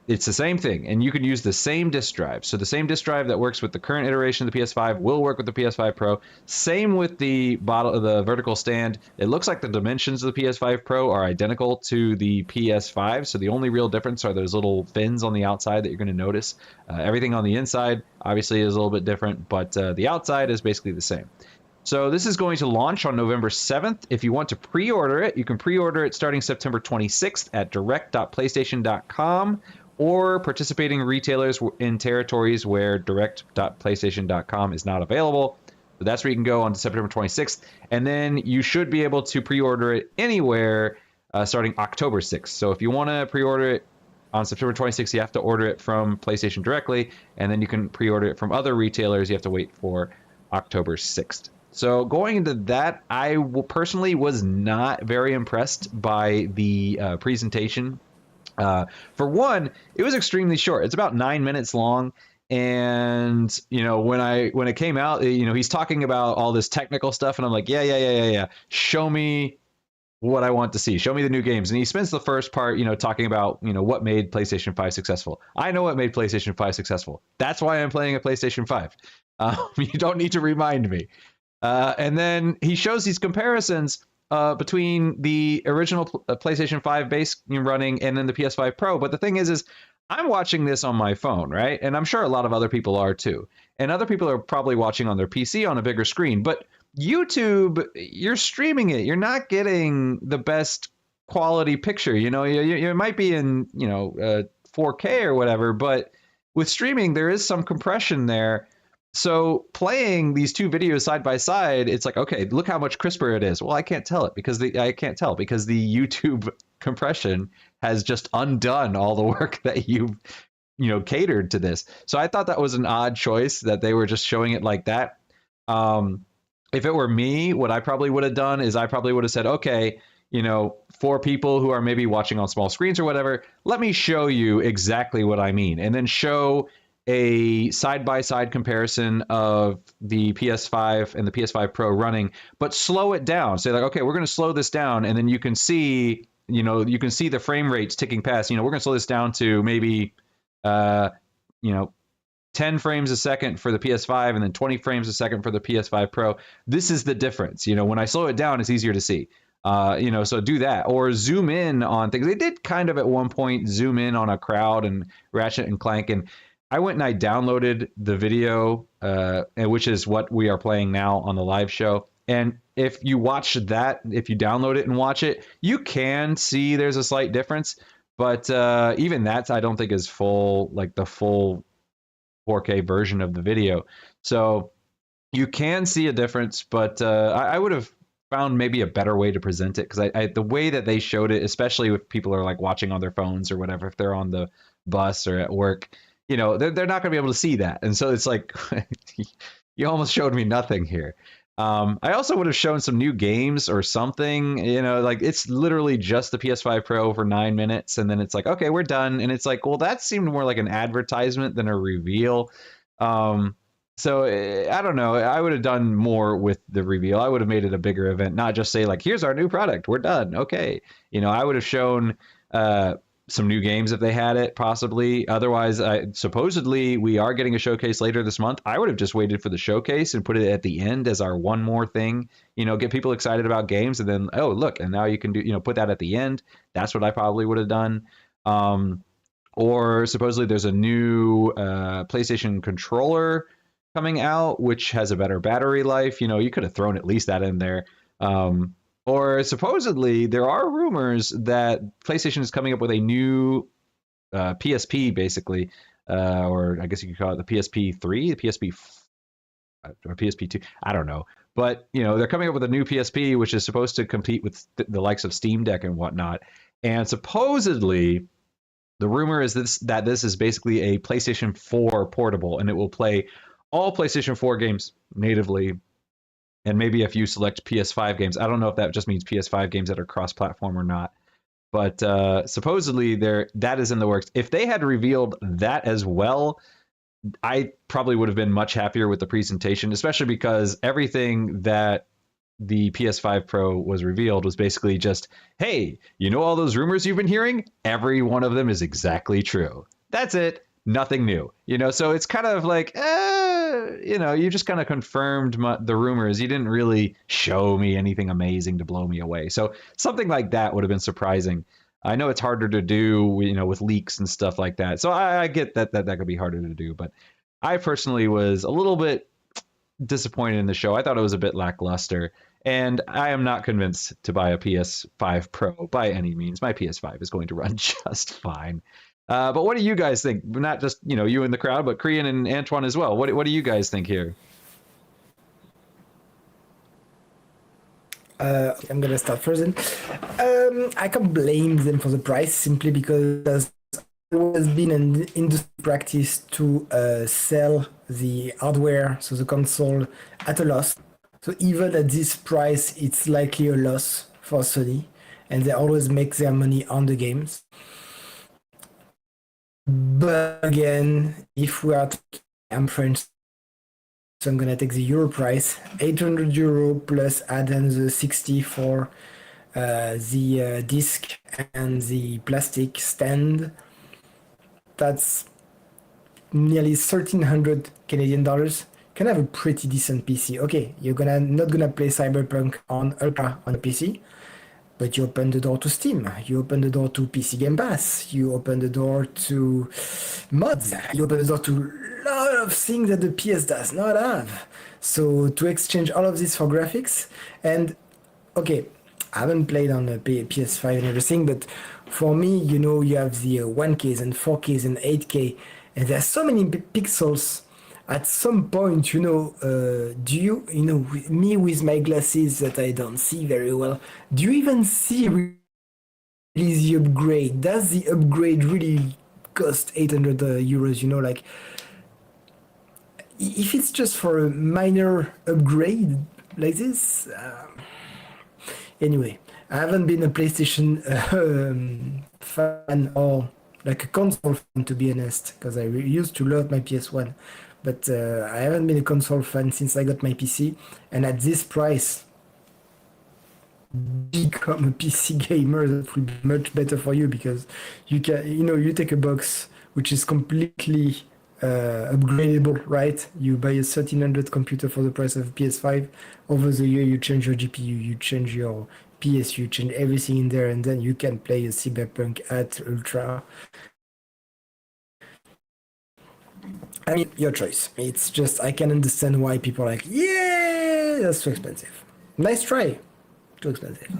It's the same thing, and you can use the same disk drive. So the same disk drive that works with the current iteration of the PS5 will work with the PS5 Pro. Same with the vertical stand. It looks like the dimensions of the PS5 Pro are identical to the PS5. So the only real difference are those little fins on the outside that you're going to notice. Everything on the inside obviously is a little bit different, but the outside is basically the same. So this is going to launch on November 7th. If you want to pre-order it, you can pre-order it starting September 26th at direct.playstation.com or participating retailers in territories where direct.playstation.com is not available. So that's where you can go on September 26th. And then you should be able to pre-order it anywhere starting October 6th. So if you want to pre-order it on September 26th, you have to order it from PlayStation directly. And then you can pre-order it from other retailers. You have to wait for October 6th. So going into that, I personally was not very impressed by the presentation. For one, it was extremely short. It's about 9 minutes long. And, you know, when it came out, you know, he's talking about all this technical stuff. And I'm like, yeah. Show me what I want to see. Show me the new games. And he spends the first part, you know, talking about, you know, what made PlayStation 5 successful. I know what made PlayStation 5 successful. That's why I'm playing a PlayStation 5. You don't need to remind me. And then he shows these comparisons between the original PlayStation 5 base running and then the PS5 Pro. But the thing is I'm watching this on my phone, right? And I'm sure a lot of other people are too. And other people are probably watching on their PC on a bigger screen. But YouTube, you're streaming it. You're not getting the best quality picture. You know, you might be in, you know, 4K or whatever. But with streaming, there is some compression there. So playing these two videos side by side, it's like, okay, look how much crisper it is. Well, I can't tell because the YouTube compression has just undone all the work that you catered to this. So I thought that was an odd choice that they were just showing it like that. If it were me, what I probably would have done is I probably would have said, okay, you know, for people who are maybe watching on small screens or whatever, let me show you exactly what I mean, and then show a side-by-side comparison of the PS5 and the PS5 Pro running, but slow it down. Say like, okay, we're going to slow this down, and then you can see, you can see the frame rates ticking past. We're going to slow this down to maybe, 10 frames a second for the PS5 and then 20 frames a second for the PS5 Pro. This is the difference. When I slow it down, it's easier to see. So do that, or zoom in on things. They did kind of at one point zoom in on a crowd and Ratchet and Clank, and I went and I downloaded the video, which is what we are playing now on the live show. And if you watch that, if you download it and watch it, you can see there's a slight difference. But even that, I don't think is full, like the full 4K version of the video. So you can see a difference, but I would have found maybe a better way to present it, because the way that they showed it, especially if people are like watching on their phones or whatever, if they're on the bus or at work, they're not going to be able to see that. And so it's like, you almost showed me nothing here. I also would have shown some new games or something, like it's literally just the PS5 Pro for 9 minutes. And then it's like, okay, we're done. And it's like, well, that seemed more like an advertisement than a reveal. So I don't know. I would have done more with the reveal. I would have made it a bigger event, not just say like, here's our new product, we're done. Okay. I would have shown, some new games if they had it, possibly. Otherwise, supposedly we are getting a showcase later this month. I would have just waited for the showcase and put it at the end as our one more thing, get people excited about games, and then, oh, look, and now you can do, put that at the end. That's what I probably would have done. Or supposedly there's a new PlayStation controller coming out, which has a better battery life. You could have thrown at least that in there. Or supposedly there are rumors that PlayStation is coming up with a new PSP, basically, or I guess you could call it the PSP3, the PSP or PSP2. I don't know, but they're coming up with a new PSP, which is supposed to compete with the likes of Steam Deck and whatnot. And supposedly, the rumor is that this is basically a PlayStation 4 portable, and it will play all PlayStation 4 games natively, and maybe a few select PS5 games. I don't know if that just means PS5 games that are cross-platform or not. But supposedly that is in the works. If they had revealed that as well, I probably would have been much happier with the presentation, especially because everything that the PS5 Pro was revealed was basically just, hey, all those rumors you've been hearing? Every one of them is exactly true. That's it. Nothing new. So it's kind of like, you just kind of confirmed the rumors. You didn't really show me anything amazing to blow me away. So something like that would have been surprising. I know it's harder to do, with leaks and stuff like that. So I get that could be harder to do. But I personally was a little bit disappointed in the show. I thought it was a bit lackluster. And I am not convinced to buy a PS5 Pro by any means. My PS5 is going to run just fine. But what do you guys think? Not just, you in the crowd, but Korean and Antoine as well. What do you guys think here? I'm gonna start first. I can't blame them for the price, simply because there's always been an industry practice to sell the hardware, so the console, at a loss. So even at this price, it's likely a loss for Sony, and they always make their money on the games. But again, if we are, I'm French, so I'm gonna take the euro price, €800 plus add on the 60 for the disc and the plastic stand. That's nearly 1,300 Canadian dollars. Can have a pretty decent PC. Okay, you're not gonna play Cyberpunk on Ultra on a PC, but you open the door to Steam, you open the door to PC Game Pass, you open the door to mods, you open the door to a lot of things that the PS does not have. So to exchange all of this for graphics, and okay, I haven't played on the PS5 and everything, but for me, you have the 1Ks and 4Ks and 8K, and there's so many pixels. At some point, do you, me with my glasses that I don't see very well, do you even see really the upgrade? Does the upgrade really cost 800 euros? Like, if it's just for a minor upgrade like this, anyway, I haven't been a PlayStation fan or like a console fan, to be honest, because I used to love my PS1, but I haven't been a console fan since I got my PC. And at this price, become a PC gamer, that will be much better for you, because you can, you take a box which is completely upgradable, right? You buy a 1300 computer for the price of a PS5. Over the year, you change your GPU, you change your PS, you change everything in there, and then you can play a Cyberpunk at Ultra. I mean, your choice. It's just, I can understand why people are like, yeah, that's too expensive. Nice try. Too expensive.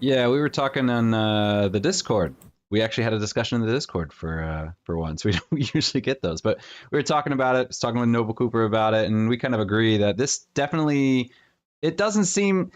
Yeah, we were talking on the Discord. We actually had a discussion in the Discord for once. We don't usually get those, but we were talking about it. I was talking with Noble Cooper about it, and we kind of agree that this definitely, it doesn't seem.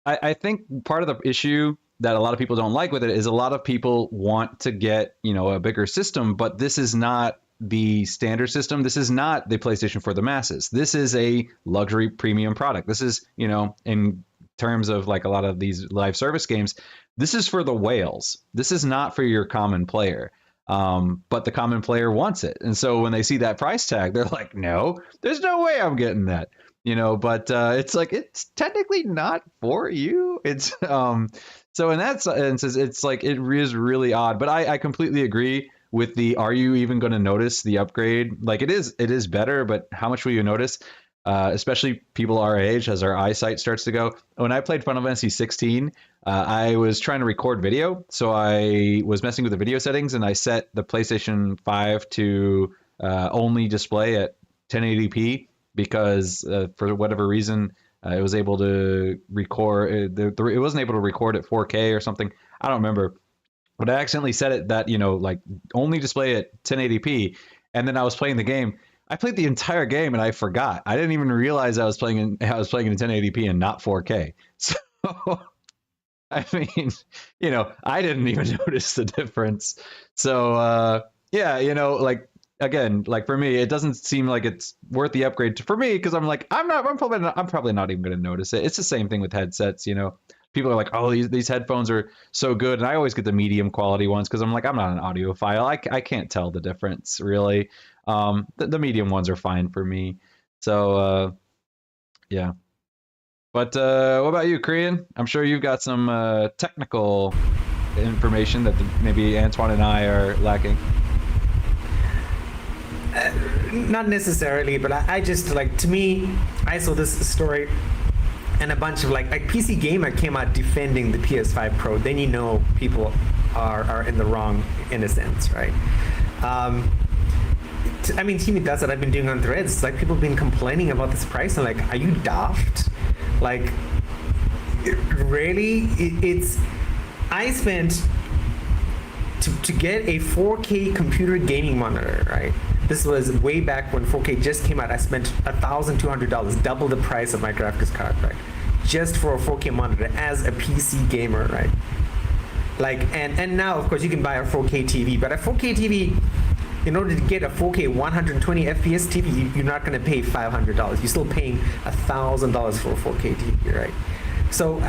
I think part of the issue that a lot of people don't like with it is a lot of people want to get, a bigger system, but this is not the standard system. This is not the PlayStation for the masses. This is a luxury premium product. This is, in terms of like a lot of these live service games, this is for the whales. This is not for your common player. But the common player wants it. And so when they see that price tag, they're like, no, there's no way I'm getting that. But it's like, it's technically not for you. It's so in that sense, it's like, it is really odd. But I completely agree with the, are you even going to notice the upgrade? Like it is better, but how much will you notice? Especially people our age, as our eyesight starts to go. When I played Final Fantasy 16, I was trying to record video. So I was messing with the video settings, and I set the PlayStation 5 to only display at 1080p because for whatever reason, it was able to record. It wasn't able to record at 4K or something. I don't remember. But I accidentally set it that, like only display at 1080p. And then I was playing the game. I played the entire game and I forgot. I didn't even realize I was playing in 1080p and not 4K. So, I mean, I didn't even notice the difference. So, yeah, like, again, like for me, it doesn't seem like it's worth the upgrade for me, because I'm like, I'm probably not even going to notice it. It's the same thing with headsets, People are like, oh, these headphones are so good. And I always get the medium quality ones because I'm like, I'm not an audiophile. I can't tell the difference, really. The medium ones are fine for me. So, yeah. But what about you, Korean? I'm sure you've got some technical information that maybe Antoine and I are lacking. Not necessarily, but I just, like, to me, I saw this story and a bunch of like PC Gamer came out defending the PS5 Pro. Then people are in the wrong in a sense, right? I mean, Timmy, that's what I've been doing on Threads. It's like people have been complaining about this price. I'm like, are you daft? Like, really? I spent to get a 4K computer gaming monitor, right? This was way back when 4K just came out. I spent $1,200, double the price of my graphics card, right? Just for a 4K monitor as a PC gamer, right? Like, and now, of course, you can buy a 4K TV, but a 4K TV, in order to get a 4K 120 FPS TV, you're not going to pay $500. You're still paying $1,000 for a 4K TV, right? So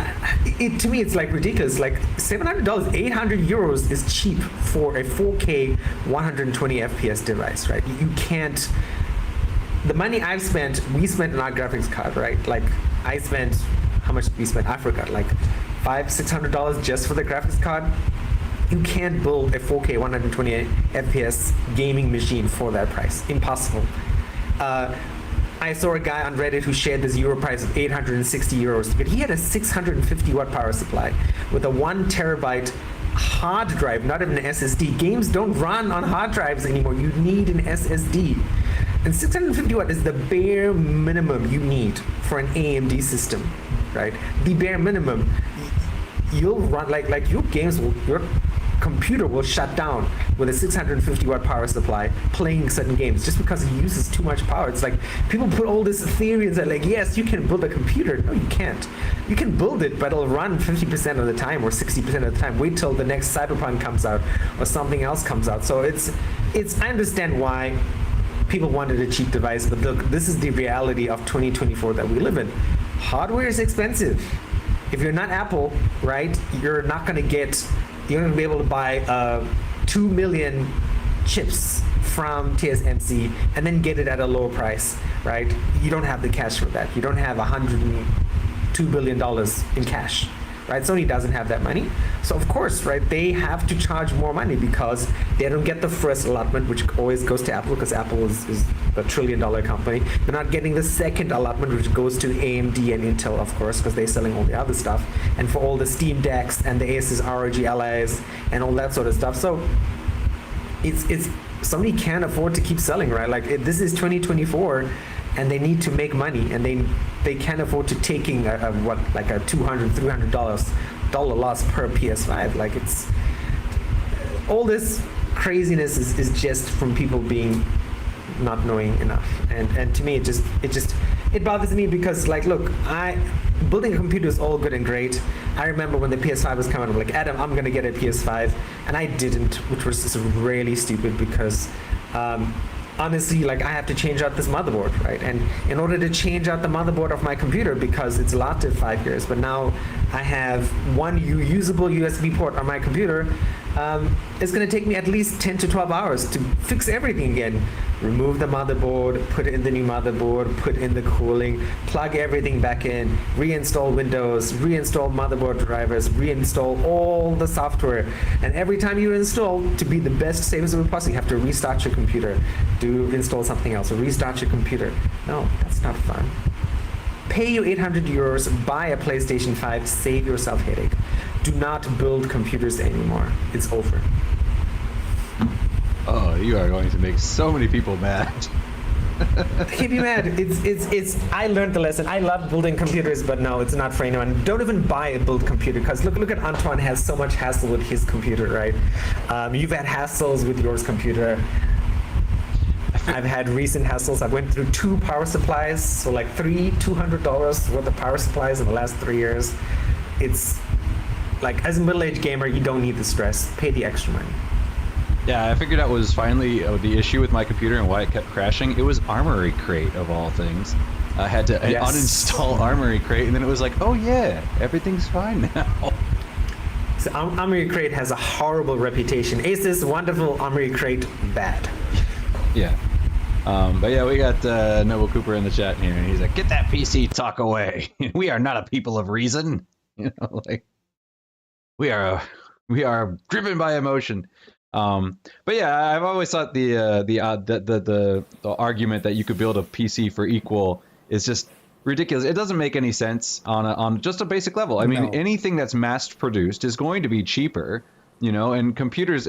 to me, it's like ridiculous. Like $700, 800 euros is cheap for a 4K 120 FPS device, right? You can't. The money we spent on our graphics card, right? Like I spent, how much did we spend? I forgot, like $500-600 just for the graphics card. You can't build a 4K 120 FPS gaming machine for that price. Impossible. I saw a guy on Reddit who shared this Euro price of 860 euros, but he had a 650 watt power supply with a 1 terabyte hard drive, not even an SSD. Games don't run on hard drives anymore. You need an SSD. And 650 watt is the bare minimum you need for an AMD system, right? The bare minimum. You'll run, like your games will, your computer will shut down with a 650 watt power supply playing certain games just because it uses too much power. It's like people put all this theories that like, yes, you can build a computer. No, you can't. You can build it, but it'll run 50% of the time or 60% of the time. Wait till the next Cyberpunk comes out or something else comes out. So it's I understand why people wanted a cheap device, but look, this is the reality of 2024 that we live in. Hardware is expensive. If you're not Apple, right, you're not going to be able to buy a 2 million chips from TSMC and then get it at a lower price, right? You don't have the cash for that. You don't have $102 billion in cash, right? Sony doesn't have that money. So of course, right, they have to charge more money because they don't get the first allotment, which always goes to Apple because Apple is a $1 trillion company. They're not getting the second allotment, which goes to AMD and Intel, of course, because they're selling all the other stuff. And for all the Steam Decks and the Asus ROG Allies and all that sort of stuff. So it's somebody can't afford to keep selling, right? Like this is 2024 and they need to make money, and they can't afford to taking a $200, $300 loss per PS5. Like it's all this craziness is just from people being not knowing enough. And to me it bothers me because, like, look, building a computer is all good and great. I remember when the PS5 was coming, I'm like, Adam, I'm gonna get a PS5, and I didn't, which was just really stupid because honestly, like, I have to change out this motherboard, right? And in order to change out the motherboard of my computer, because it's lasted 5 years, but now I have one usable USB port on my computer, it's going to take me at least 10 to 12 hours to fix everything again. Remove the motherboard, put it in the new motherboard, put in the cooling, plug everything back in, reinstall Windows, reinstall motherboard drivers, reinstall all the software. And every time you install, to be the best, safest way possible, you have to restart your computer, install something else, or restart your computer. No, that's not fun. Pay your 800 euros, buy a PlayStation 5, save yourself headache. Do not build computers anymore. It's over. Oh, you are going to make so many people mad. Can't be mad. It's. I learned the lesson. I love building computers, but no, it's not for anyone. Don't even buy a build computer, because look at Antoine has so much hassle with his computer, right? You've had hassles with yours computer. I've had recent hassles. I went through 2 power supplies, so like $200 worth of power supplies in the last 3 years. It's like, as a middle-aged gamer, you don't need the stress. Pay the extra money. Yeah, I figured out was finally the issue with my computer and why it kept crashing. It was Armory Crate, of all things. I had to uninstall Armory Crate, and then it was like, oh yeah, everything's fine now. So Armory Crate has a horrible reputation. Asus, wonderful. Armory Crate, bad. Yeah. But yeah, we got Noble Cooper in the chat here, and he's like, get that PC talk away. We are not a people of reason. You know, like, we are driven by emotion. But yeah, I've always thought the argument that you could build a PC for equal is just ridiculous. It doesn't make any sense on just a basic level. I mean, anything that's mass produced is going to be cheaper, you know, and computers,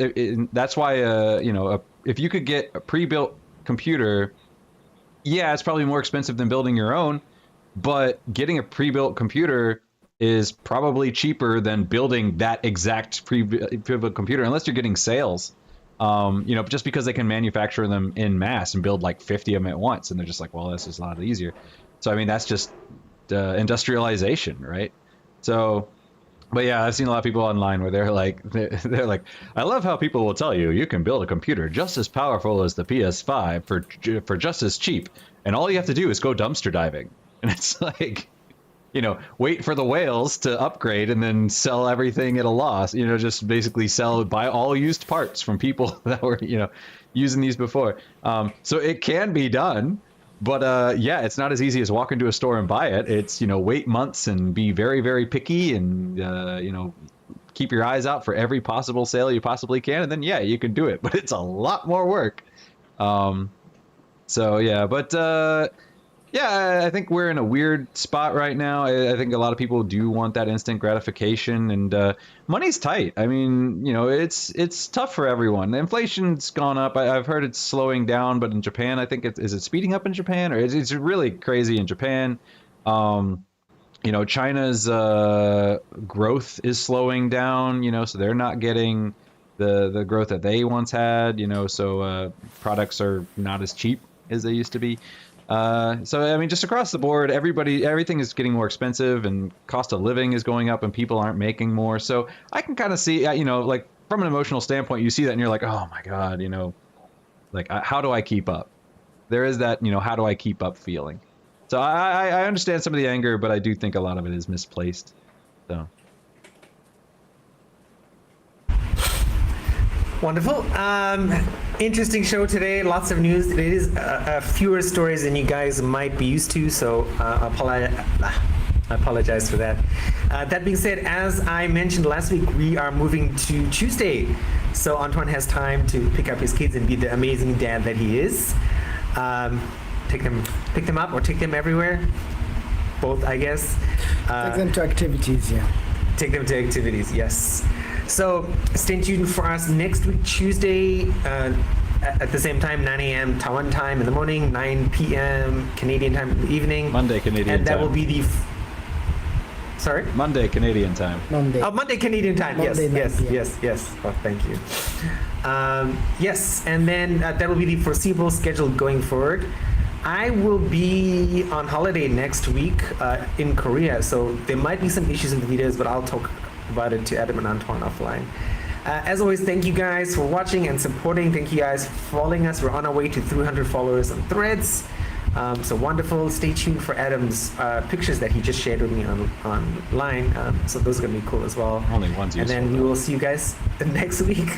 that's why, you know, if you could get a pre-built computer, yeah, it's probably more expensive than building your own, but getting a pre-built computer is probably cheaper than building that exact pre-built computer, unless you're getting sales, you know, just because they can manufacture them in mass and build like 50 of them at once, and they're just like, well, this is a lot easier. So I mean, that's just industrialization, right? So, but yeah, I've seen a lot of people online where they're like, I love how people will tell you can build a computer just as powerful as the PS5 for just as cheap, and all you have to do is go dumpster diving, and it's like, you know, wait for the whales to upgrade and then sell everything at a loss. You know, just basically buy all used parts from people that were, you know, using these before. So it can be done, but yeah, it's not as easy as walk into a store and buy it. It's, you know, wait months and be very, very picky and, you know, keep your eyes out for every possible sale you possibly can. And then, yeah, you can do it, but it's a lot more work. So yeah, but yeah, I think we're in a weird spot right now. I think a lot of people do want that instant gratification, and money's tight. I mean, you know, it's tough for everyone. Inflation's gone up. I've heard it's slowing down, but in Japan, I think is it speeding up in Japan, or it's really crazy in Japan. You know, China's growth is slowing down. You know, so they're not getting the growth that they once had. You know, so products are not as cheap as they used to be. So, I mean, just across the board, everything is getting more expensive, and cost of living is going up, and people aren't making more. So I can kind of see, you know, like from an emotional standpoint, you see that and you're like, oh my God, you know, like, how do I keep up? There is that, you know, how do I keep up feeling? So I understand some of the anger, but I do think a lot of it is misplaced. So. Wonderful. Interesting show today. Lots of news. It is fewer stories than you guys might be used to, so I apologize for that. That being said, as I mentioned last week, we are moving to Tuesday, so Antoine has time to pick up his kids and be the amazing dad that he is. Pick them up, or take them everywhere. Both, I guess. Take them to activities, yeah. Take them to activities, yes. So stay tuned for us next week, Tuesday, at the same time, 9 a.m. Taiwan time in the morning, 9 p.m. Canadian time in the evening. Monday Canadian time. And that will be the... Sorry? Monday Canadian time. Monday. Oh, Monday Canadian time. Monday, Yes. Oh, thank you. Yes, and then that will be the foreseeable schedule going forward. I will be on holiday next week in Korea, so there might be some issues in the videos, but I'll talk about it to Adam and Antoine offline. As always, thank you guys for watching and supporting. Thank you guys for following us. We're on our way to 300 followers on Threads. So wonderful. Stay tuned for Adam's pictures that he just shared with me online. So those are going to be cool as well. Only one's And useful. then we will see you guys next week.